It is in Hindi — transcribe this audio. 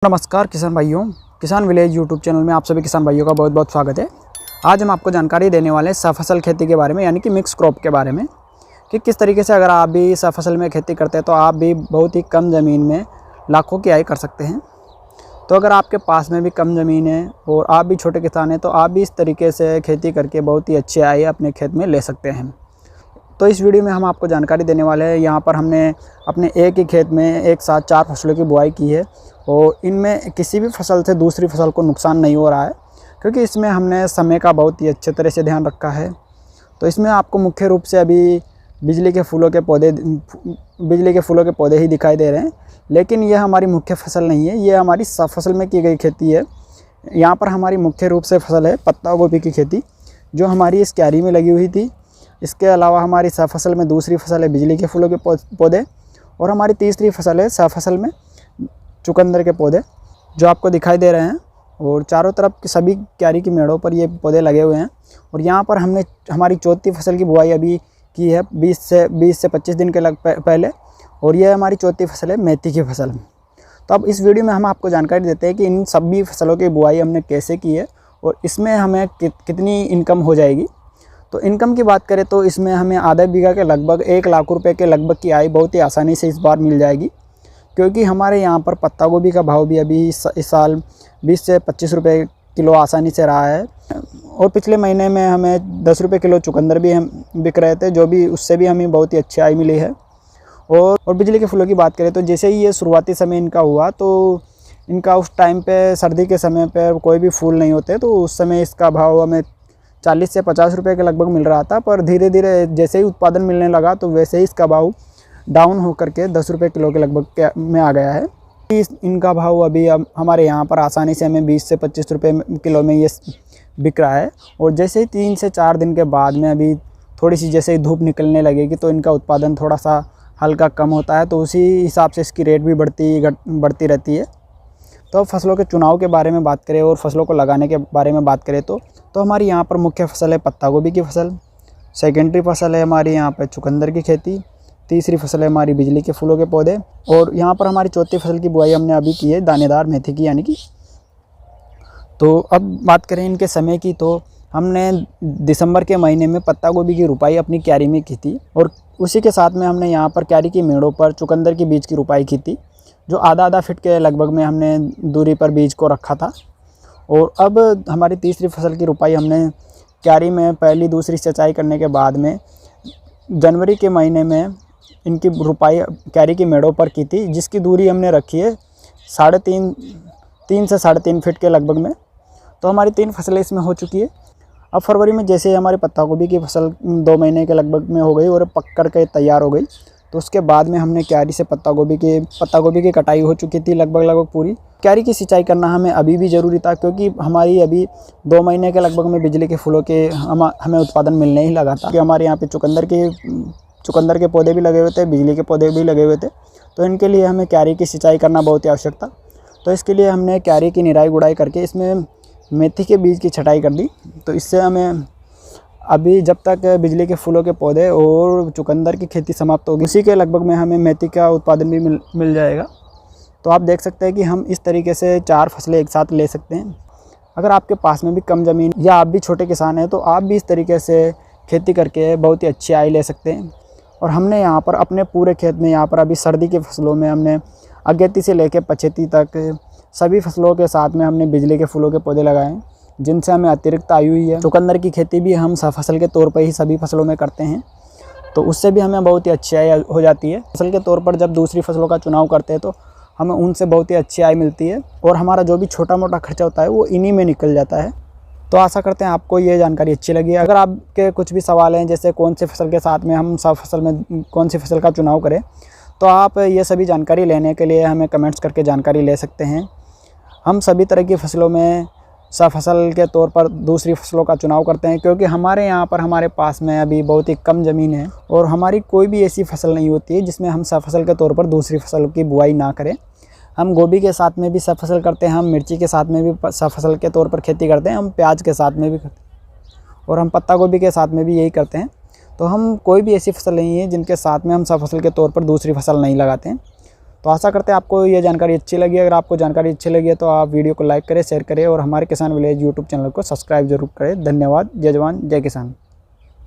नमस्कार किसान भाइयों, किसान विलेज यूट्यूब चैनल में आप सभी किसान भाइयों का बहुत बहुत स्वागत है। आज हम आपको जानकारी देने वाले हैं सफसल खेती के बारे में, यानी कि मिक्स क्रॉप के बारे में, कि किस तरीके से अगर आप भी सफसल में खेती करते हैं तो आप भी बहुत ही कम ज़मीन में लाखों की आय कर सकते हैं। तो अगर आपके पास में भी कम ज़मीन है और आप भी छोटे किसान हैं तो आप भी इस तरीके से खेती करके बहुत ही अच्छी आय अपने खेत में ले सकते हैं। तो इस वीडियो में हम आपको जानकारी देने वाले हैं। यहाँ पर हमने अपने एक ही खेत में एक साथ 4 फसलों की बुआई की है और इनमें किसी भी फसल से दूसरी फसल को नुकसान नहीं हो रहा है, क्योंकि इसमें हमने समय का बहुत ही अच्छे तरह से ध्यान रखा है। तो इसमें आपको मुख्य रूप से अभी बिजली के फूलों के पौधे ही दिखाई दे रहे हैं, लेकिन यह हमारी मुख्य फसल नहीं है, ये हमारी सब फसल में की गई खेती है। यहाँ पर हमारी मुख्य रूप से फसल है पत्ता गोभी की खेती, जो हमारी इस क्यारी में लगी हुई थी। इसके अलावा हमारी सब फसल में दूसरी फसल है बिजली के फूलों के पौधे, और हमारी तीसरी फसल है सब फसल में चुकंदर के पौधे, जो आपको दिखाई दे रहे हैं। और चारों तरफ की सभी क्यारी की मेड़ों पर ये पौधे लगे हुए हैं। और यहाँ पर हमने हमारी चौथी फसल की बुआई अभी की है 20 से 25 दिन के पहले, और यह हमारी चौथी फसल है मेथी की फसल। तो अब इस वीडियो में हम आपको जानकारी देते हैं कि इन सभी फसलों की बुआई हमने कैसे की है और इसमें हमें कितनी इनकम हो जाएगी। तो इनकम की बात करें तो इसमें हमें आधा बीघा के लगभग 1 लाख रुपए के लगभग की आय बहुत ही आसानी से इस बार मिल जाएगी, क्योंकि हमारे यहाँ पर पत्ता गोभी का भाव भी अभी इस साल 20 से 25 रुपये किलो आसानी से रहा है। और पिछले महीने में हमें 10 रुपये किलो चुकंदर भी हम बिक रहे थे, जो भी उससे भी हमें बहुत ही अच्छी आय मिली है। और बिजली के फूलों की बात करें तो जैसे ही ये शुरुआती समय इनका हुआ, तो इनका उस टाइम पे सर्दी के समय पे कोई भी फूल नहीं होते, तो उस समय इसका भाव हमें 40 से 50 रुपये के लगभग मिल रहा था। पर धीरे धीरे जैसे ही उत्पादन मिलने लगा तो वैसे ही इसका भाव डाउन होकर के 10 रुपये किलो के लगभग में आ गया है। इनका भाव अभी हमारे यहाँ पर आसानी से हमें 20 से 25 रुपये किलो में ये बिक रहा है। और जैसे ही 3 से 4 दिन के बाद में अभी थोड़ी सी जैसे ही धूप निकलने लगेगी तो इनका उत्पादन थोड़ा सा हल्का कम होता है, तो उसी हिसाब से इसकी रेट भी बढ़ती रहती है। तो फसलों के चुनाव के बारे में बात करें और फसलों को लगाने के बारे में बात करें तो हमारी यहाँ पर मुख्य फसल है पत्ता गोभी की फसल, सेकेंडरी फसल है हमारी यहाँ पर चुकंदर की खेती, तीसरी फसल है हमारी बिजली के फूलों के पौधे, और यहाँ पर हमारी चौथी फसल की बुआई हमने अभी की है दानेदार मेथी की, यानी कि। तो अब बात करें इनके समय की, तो हमने दिसंबर के महीने में पत्ता गोभी की रुपाई अपनी क्यारी में की थी, और उसी के साथ में हमने यहाँ पर क्यारी की मेड़ों पर चुकंदर की बीज की रुपाई की थी, जो आधा फीट के लगभग में हमने दूरी पर बीज को रखा था। और अब हमारी तीसरी फसल की रुपाई हमने क्यारी में पहली दूसरी सिंचाई करने के बाद में जनवरी के महीने में इनकी रुपाई क्यारी की मेड़ों पर की थी, जिसकी दूरी हमने रखी है 3 से 3.5 फीट के लगभग में। तो हमारी 3 फसलें इसमें हो चुकी है। अब फरवरी में जैसे हमारी पत्ता गोभी की फसल 2 महीने के लगभग में हो गई और पक कर के तैयार हो गई, तो उसके बाद में हमने क्यारी से पत्ता गोभी की कटाई हो चुकी थी लगभग पूरी। क्यारी की सिंचाई करना हमें अभी भी ज़रूरी था, क्योंकि हमारी अभी 2 महीने के लगभग में बिजली के फूलों के हमें उत्पादन मिलने ही लगा था, क्योंकि हमारे यहाँ पे चुकंदर के पौधे भी लगे हुए थे, बिजली के पौधे भी लगे हुए थे। तो इनके लिए हमें क्यारी की सिंचाई करना बहुत ही आवश्यक था। तो इसके लिए हमने क्यारी की निराई गुड़ाई करके इसमें मेथी के बीज की छटाई कर दी। तो इससे हमें अभी जब तक बिजली के फूलों के पौधे और चुकंदर की खेती समाप्त होगी, उसी के लगभग में हमें मेथी का उत्पादन भी मिल जाएगा। तो आप देख सकते हैं कि हम इस तरीके से 4 फसलें एक साथ ले सकते हैं। अगर आपके पास में भी कम ज़मीन या आप भी छोटे किसान हैं तो आप भी इस तरीके से खेती करके बहुत ही अच्छी आय ले सकते हैं। और हमने यहाँ पर अपने पूरे खेत में यहाँ पर अभी सर्दी की फसलों में हमने अगेती से लेकर पछेती तक सभी फसलों के साथ में हमने बिजली के फूलों के पौधे लगाए हैं, जिनसे हमें अतिरिक्त आय हुई है। चुकंदर की खेती भी हम फसल के तौर पर ही सभी फसलों में करते हैं, तो उससे भी हमें बहुत ही अच्छी आय हो जाती है। फसल के तौर पर जब दूसरी फसलों का चुनाव करते हैं तो हमें उनसे बहुत ही अच्छी आय मिलती है, और हमारा जो भी छोटा मोटा खर्चा होता है वो इन्हीं में निकल जाता है। तो आशा करते हैं आपको ये जानकारी अच्छी लगी। अगर आपके कुछ भी सवाल हैं, जैसे कौन सी फसल के साथ में हम सब फसल में कौन सी फसल का चुनाव करें, तो आप ये सभी जानकारी लेने के लिए हमें कमेंट्स करके जानकारी ले सकते हैं। हम सभी तरह की फसलों में सब फसल के तौर पर दूसरी फसलों का चुनाव करते हैं, क्योंकि हमारे यहाँ पर हमारे पास में अभी बहुत ही कम ज़मीन है और हमारी कोई भी ऐसी फसल नहीं होती है जिसमें हम सब फसल के तौर पर दूसरी फसल की बुआई ना करें। हम गोभी के साथ में भी सब फसल करते हैं, हम मिर्ची के साथ में भी सब फसल के तौर पर खेती करते हैं, हम प्याज के साथ में भी करते हैं, और हम पत्ता गोभी के साथ में भी यही करते हैं। तो हम कोई भी ऐसी फसल नहीं है जिनके साथ में हम सब फसल के तौर पर दूसरी फसल नहीं लगाते हैं। तो आशा करते हैं आपको ये जानकारी अच्छी लगी। अगर आपको जानकारी अच्छी लगी है तो आप वीडियो को लाइक करें, शेयर करें और हमारे किसान विलेज यूट्यूब चैनल को सब्सक्राइब जरूर करें। धन्यवाद। जय जवान जय किसान।